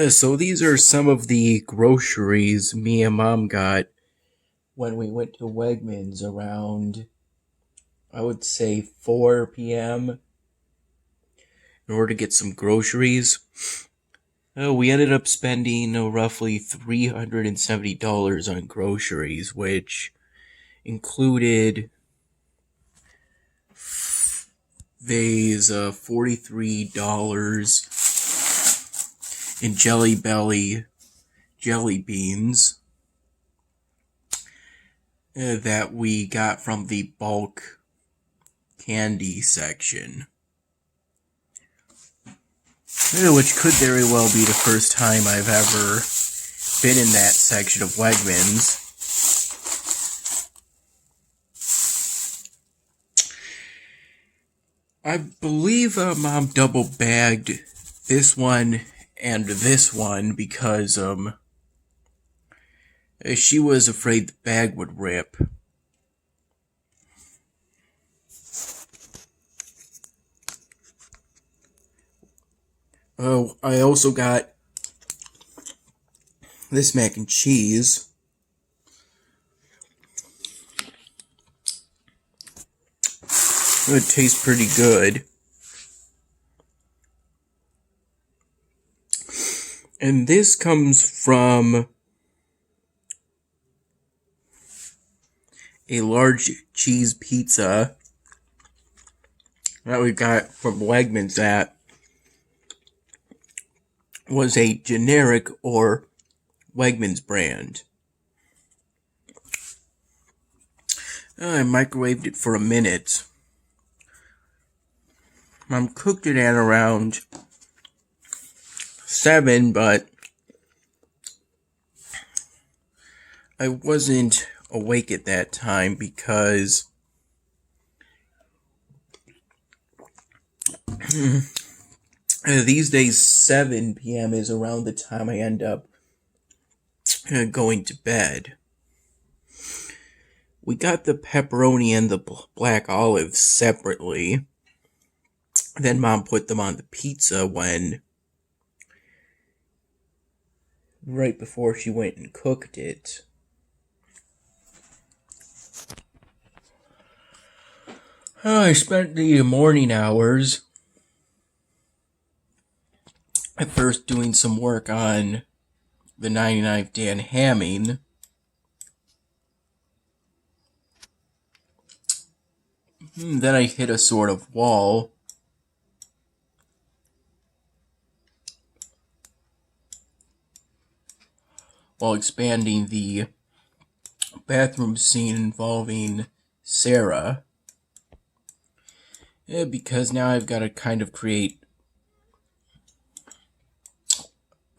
So these are some of the groceries me and Mom got when we went to Wegmans around, I would say, 4 p.m. in order to get some groceries. We ended up spending roughly $370 on groceries, which included these $43 in Jelly Belly jelly beans that we got from the bulk candy section. Which could very well be the first time I've ever been in that section of Wegmans. I believe Mom double bagged this one and this one because she was afraid the bag would rip. Oh, I also got this mac and cheese. It tastes pretty good. And this comes from a large cheese pizza that we got from Wegmans that was a generic or Wegmans brand. I microwaved it for a minute. Mom cooked it at around 7, but I wasn't awake at that time because these days 7 p.m. is around the time I end up going to bed. We got the pepperoni and the black olives separately. Then Mom put them on the pizza right before she went and cooked it. I spent the morning hours at first doing some work on the 99th Dan Hamming. Then I hit a sort of wall. While expanding the bathroom scene involving Sarah. Because now I've got to kind of create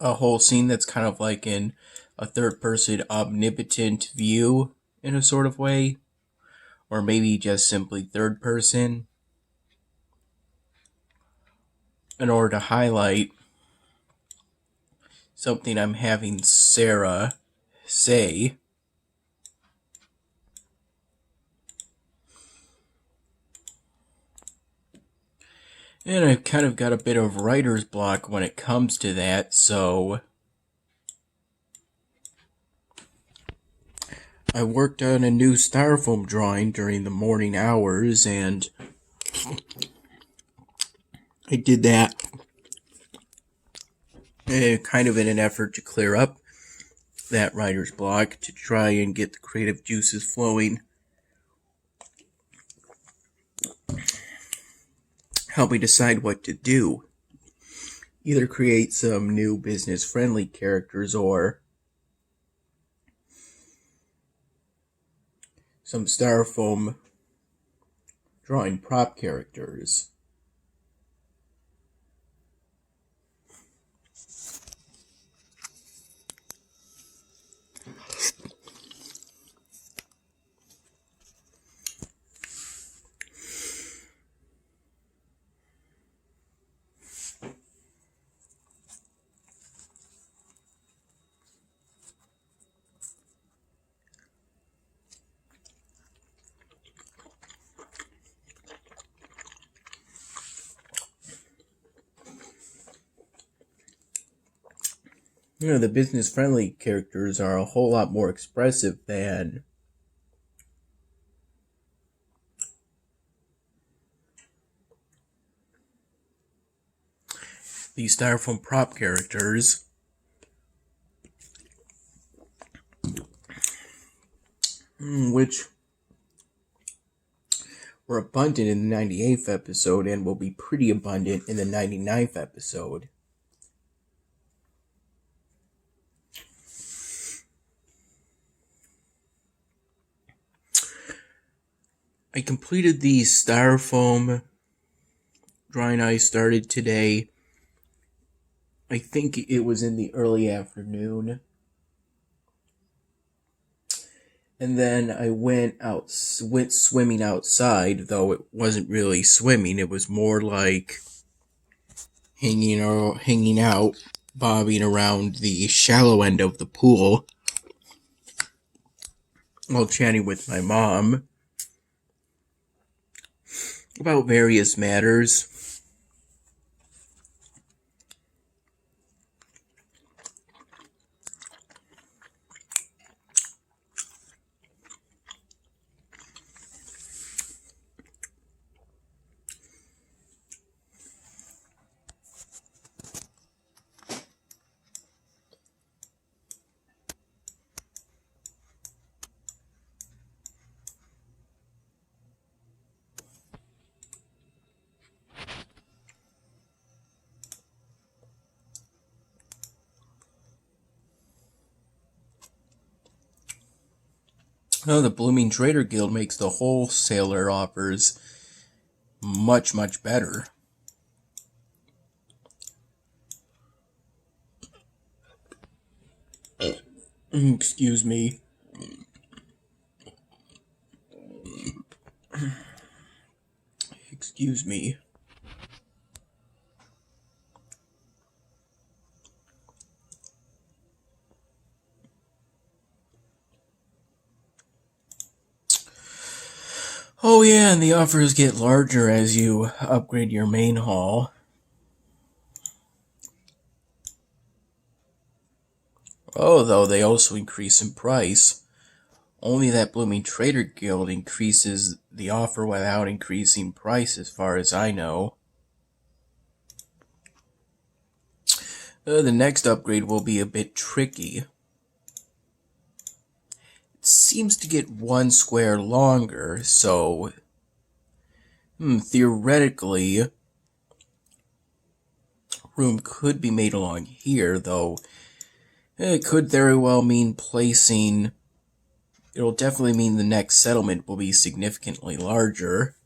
a whole scene that's kind of like in a third-person omnipotent view in a sort of way. Or maybe just simply third person. In order to highlight something I'm having Sarah say. And I've kind of got a bit of writer's block when it comes to that, so I worked on a new styrofoam drawing during the morning hours, and I did that kind of in an effort to clear up that writer's block, to try and get the creative juices flowing. Help me decide what to do. Either create some new business-friendly characters or some styrofoam drawing prop characters. The business-friendly characters are a whole lot more expressive than the styrofoam prop characters, which were abundant in the 98th episode and will be pretty abundant in the 99th episode. I completed the styrofoam drawing I started today. I think it was in the early afternoon. And then I went swimming outside, though it wasn't really swimming. It was more like hanging out, bobbing around the shallow end of the pool while chatting with my mom about various matters. Oh, the Blooming Trader Guild makes the wholesaler offers much, much better. Excuse me. Excuse me. Oh yeah, and the offers get larger as you upgrade your main haul. Oh, though they also increase in price. Only that Blooming Trader Guild increases the offer without increasing price as far as I know. The next upgrade will be a bit tricky. It seems to get 1 square longer, so theoretically room could be made along here, though it could very well mean placing... It'll definitely mean the next settlement will be significantly larger.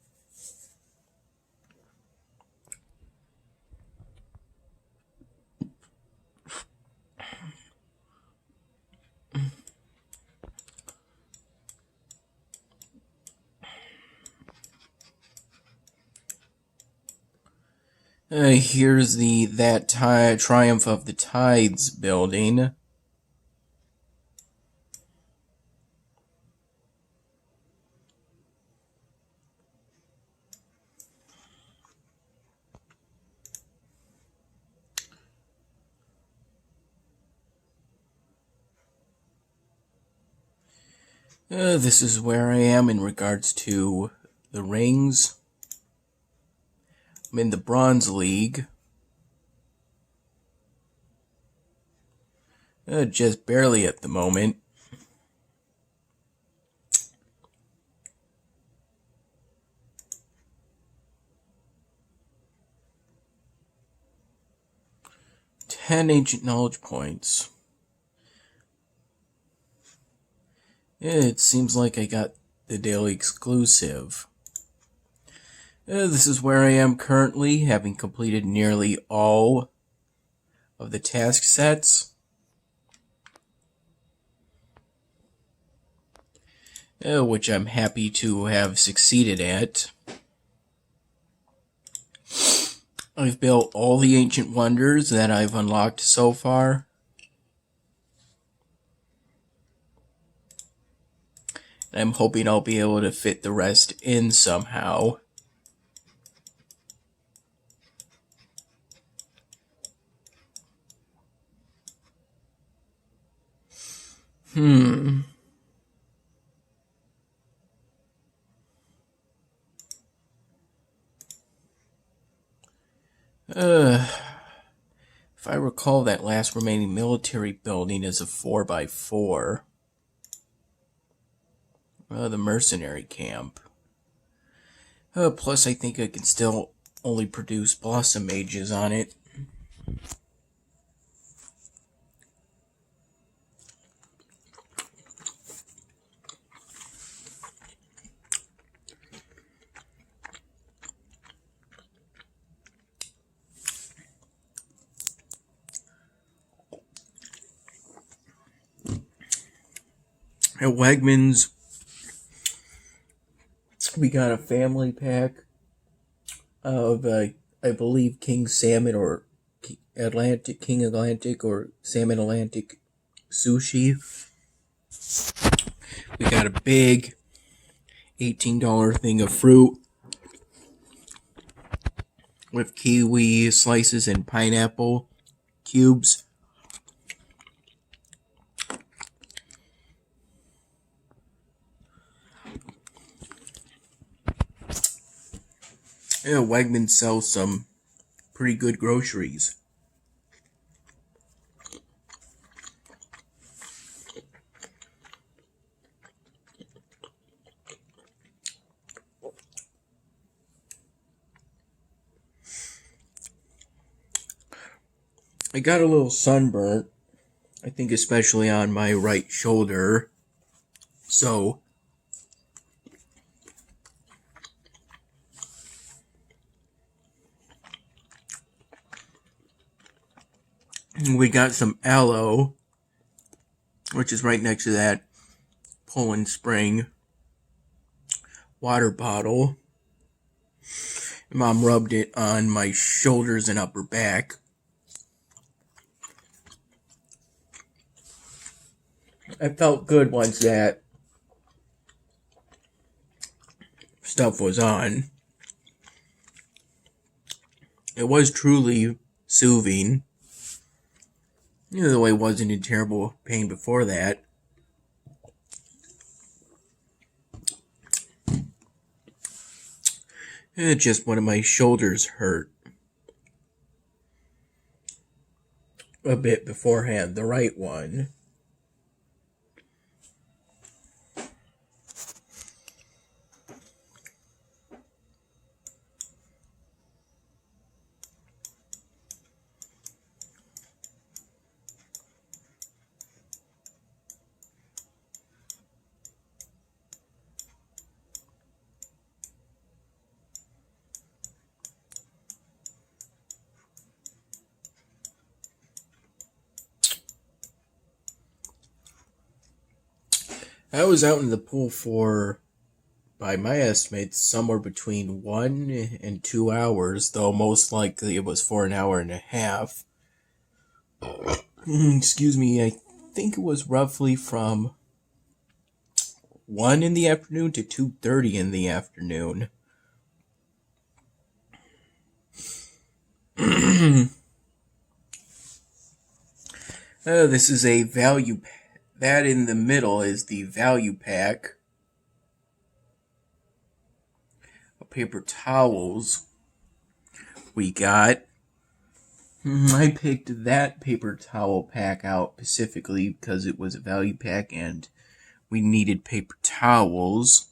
Here's that Triumph of the Tides building. This is where I am in regards to the rings. I'm in the Bronze League. Just barely at the moment. Ten ancient knowledge points. It seems like I got the daily exclusive. This is where I am currently, having completed nearly all of the task sets. Which I'm happy to have succeeded at. I've built all the ancient wonders that I've unlocked so far. And I'm hoping I'll be able to fit the rest in somehow. Hmm. If I recall, that last remaining military building is a 4x4. The mercenary camp. Plus, I think I can still only produce blossom mages on it. At Wegmans, we got a family pack of, I believe, King Salmon or King Atlantic or Salmon Atlantic sushi. We got a big $18 thing of fruit with kiwi slices and pineapple cubes. Yeah, Wegmans sells some pretty good groceries. I got a little sunburnt, I think especially on my right shoulder. So we got some aloe, which is right next to that Poland Spring water bottle. Mom rubbed it on my shoulders and upper back. I felt good once that stuff was on. It was truly soothing. Though I wasn't in terrible pain before that. Just one of my shoulders hurt a bit beforehand, the right one. I was out in the pool for, by my estimates, somewhere between 1 and 2 hours, though most likely it was for an hour and a half. Excuse me, I think it was roughly from 1 in the afternoon to 2:30 in the afternoon. This is a value pack. That in the middle is the value pack of paper towels we got. I picked that paper towel pack out specifically because it was a value pack and we needed paper towels.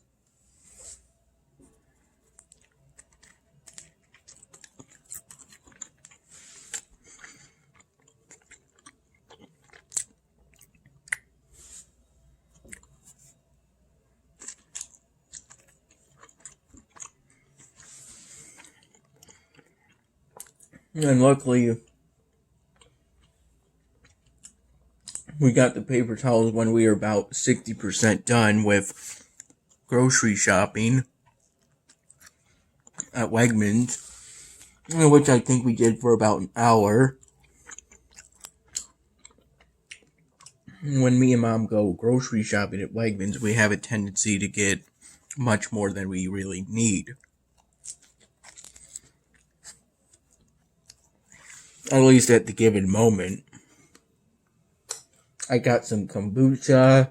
And luckily, we got the paper towels when we were about 60% done with grocery shopping at Wegmans, which I think we did for about an hour. When me and Mom go grocery shopping at Wegmans, we have a tendency to get much more than we really need. At least at the given moment. I got some kombucha.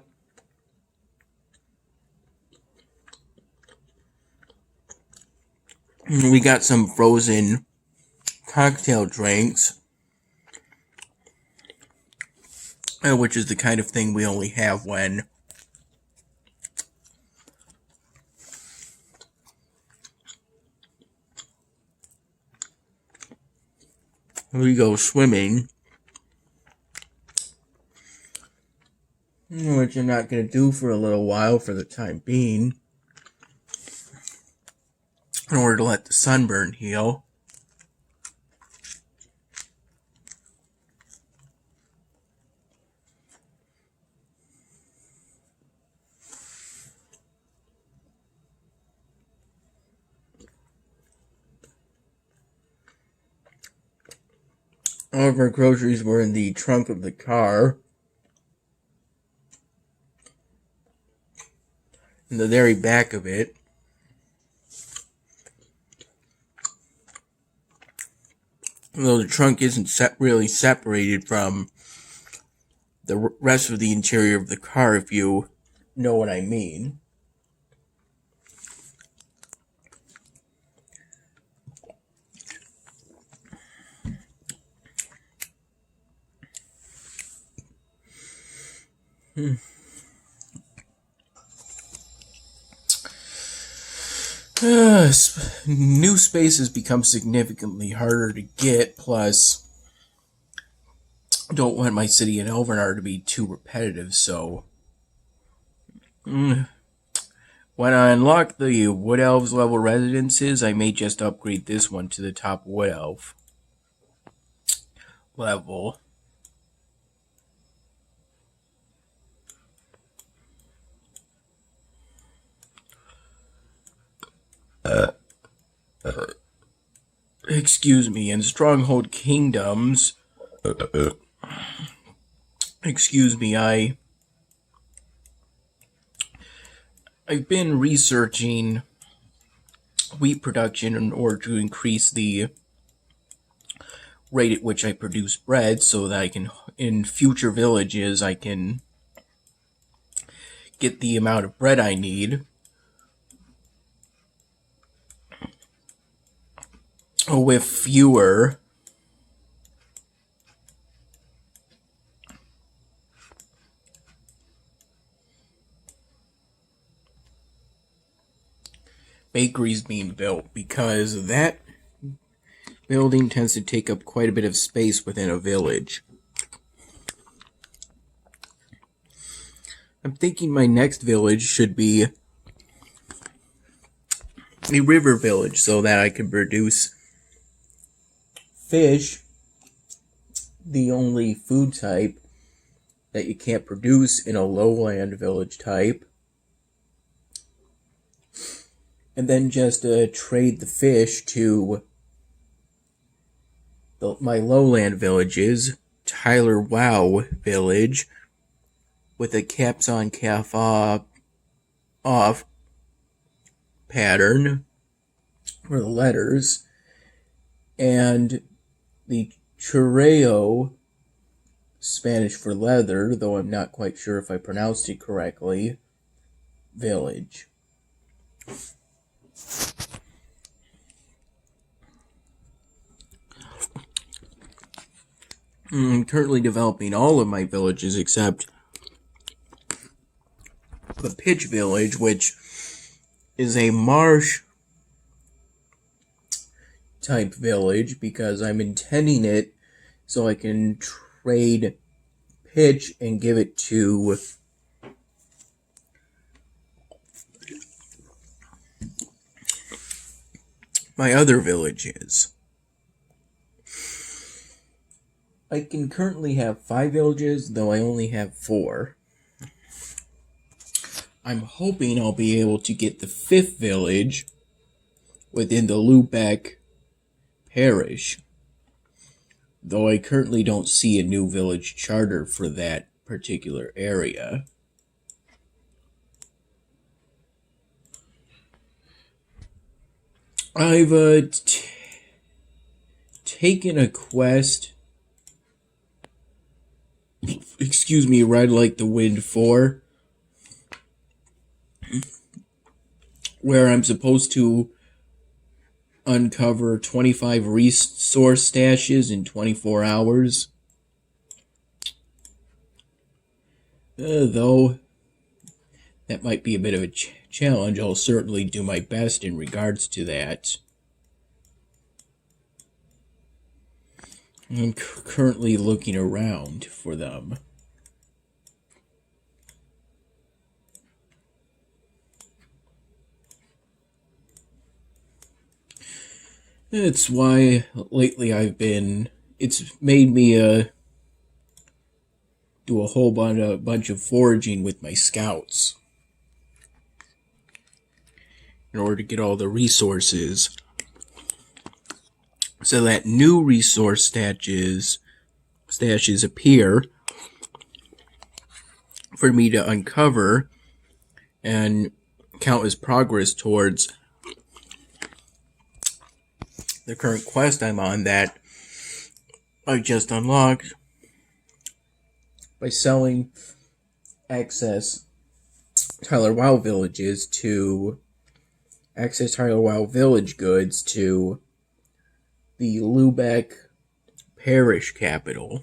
We got some frozen cocktail drinks, which is the kind of thing we only have when we go swimming, which I'm not going to do for a little while for the time being, in order to let the sunburn heal. All of our groceries were in the trunk of the car. In the very back of it. Though the trunk isn't really separated from the rest of the interior of the car, if you know what I mean. New spaces become significantly harder to get, plus I don't want my city in Elvenar to be too repetitive, so when I unlock the Wood Elves level residences, I may just upgrade this one to the top Wood Elf level. Excuse me, in Stronghold Kingdoms, excuse me, I've been researching wheat production in order to increase the rate at which I produce bread, so that I can, in future villages, I can get the amount of bread I need with fewer bakeries being built, because that building tends to take up quite a bit of space within a village. I'm thinking my next village should be a river village, so that I can produce fish, the only food type that you can't produce in a lowland village type, and then just trade the fish to my lowland villages, Tyler Wow village, with a caps on cap off pattern for the letters, and the Chureo, Spanish for leather, though I'm not quite sure if I pronounced it correctly, village. I'm currently developing all of my villages except the Pitch Village, which is a marsh type village, because I'm intending it so I can trade pitch and give it to my other villages. I can currently have 5 villages, though I only have 4. I'm hoping I'll be able to get the 5th village within the Lubeck parish, though I currently don't see a new village charter for that particular area. I've taken a quest. Excuse Ride Like the Wind 4, where I'm supposed to uncover 25 resource stashes in 24 hours. Though that might be a bit of a challenge, I'll certainly do my best in regards to that. I'm currently looking around for them. That's why lately it's made me do a whole bunch of foraging with my scouts in order to get all the resources, so that new resource stashes appear for me to uncover and count as progress towards the current quest I'm on that I just unlocked by selling access Tyler Wow Village goods to the Lubeck parish capital.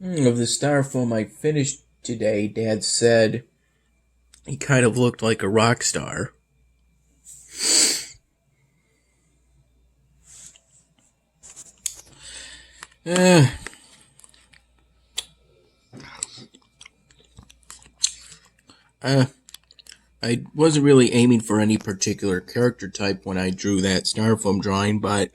Of the styrofoam I finished today, Dad said he kind of looked like a rock star. I wasn't really aiming for any particular character type when I drew that styrofoam drawing, but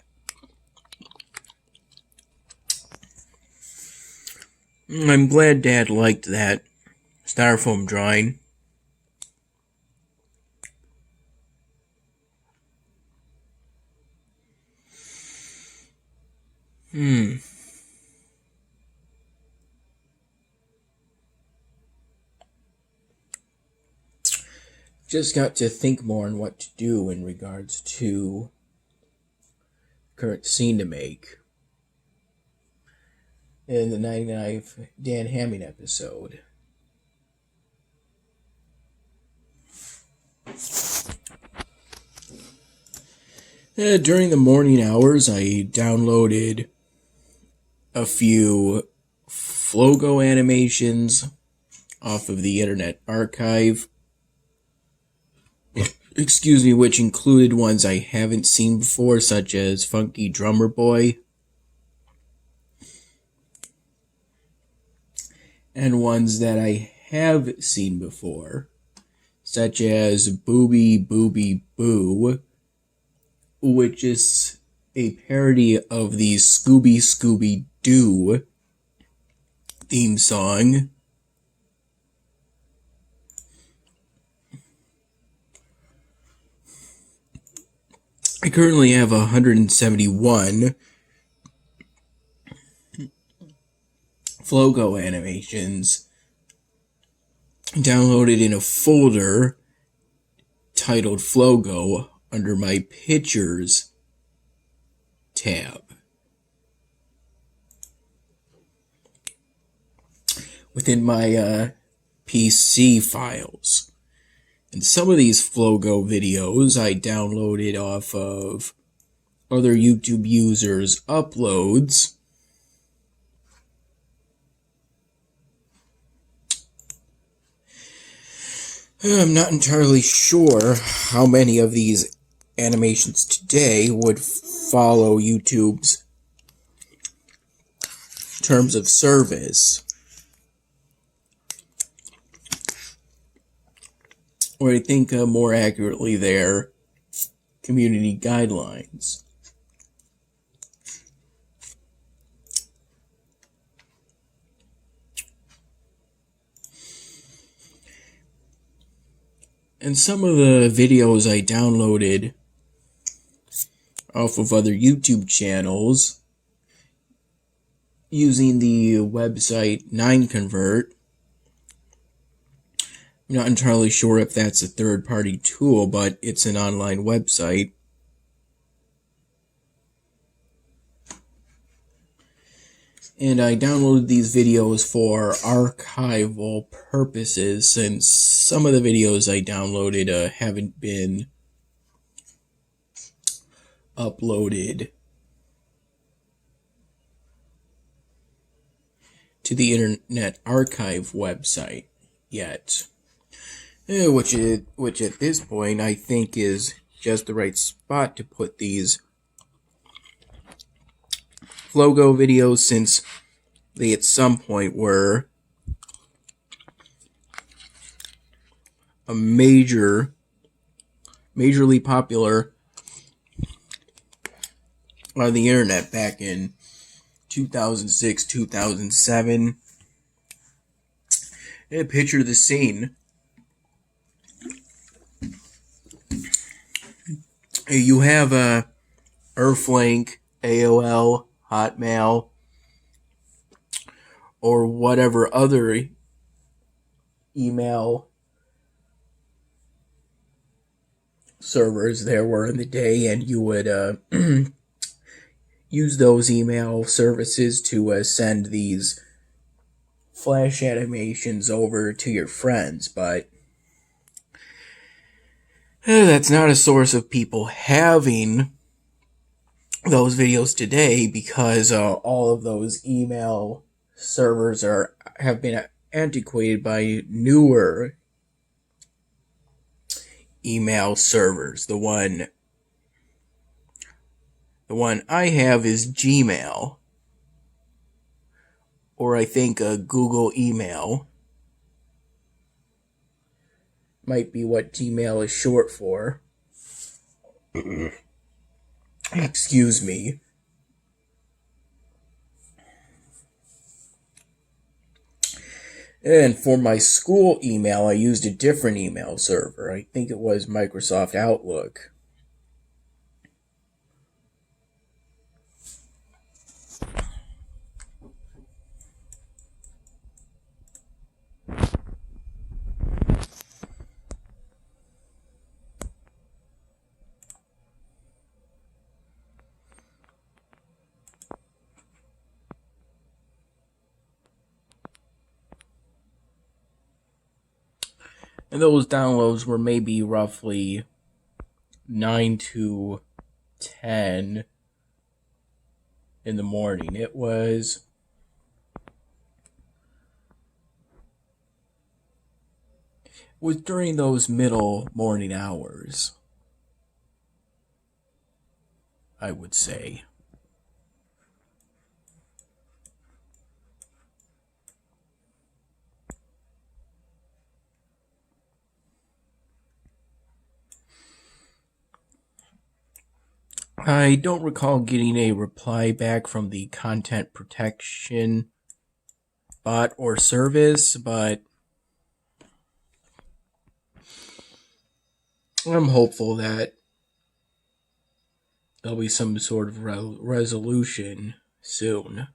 I'm glad Dad liked that styrofoam drawing. Just got to think more on what to do in regards to current scene to make in the 99 Dan Hamming episode. During the morning hours, I downloaded a few Flogo animations off of the Internet Archive. Which included ones I haven't seen before, such as Funky Drummer Boy, and ones that I have seen before, such as Booby Booby Boo, which is a parody of the Scooby Scooby Doo theme song. I currently have 171 Flogo animations downloaded in a folder titled Flogo under my Pictures tab within my PC files. And some of these Flogo videos I downloaded off of other YouTube users' uploads. I'm not entirely sure how many of these animations today would follow YouTube's terms of service, or I think more accurately their community guidelines. And some of the videos I downloaded off of other YouTube channels using the website 9convert I'm not entirely sure if that's a third-party tool, but it's an online website. And I downloaded these videos for archival purposes, since some of the videos I downloaded haven't been uploaded to the Internet Archive website yet. Which at this point I think is just the right spot to put these Flogo videos, since they at some point were a majorly popular on the internet back in 2006, 2007. And picture the scene. You have Earthlink, AOL, Hotmail, or whatever other email servers there were in the day, and you would use those email services to send these flash animations over to your friends, but that's not a source of people having those videos today, because all of those email servers have been antiquated by newer email servers. The one I have is Gmail, or I think Google Email might be what Gmail is short for. Excuse me. And for my school email, I used a different email server. I think it was Microsoft Outlook. And those downloads were maybe roughly 9 to 10 in the morning. It was during those middle morning hours, I would say. I don't recall getting a reply back from the content protection bot or service, but I'm hopeful that there'll be some sort of resolution soon.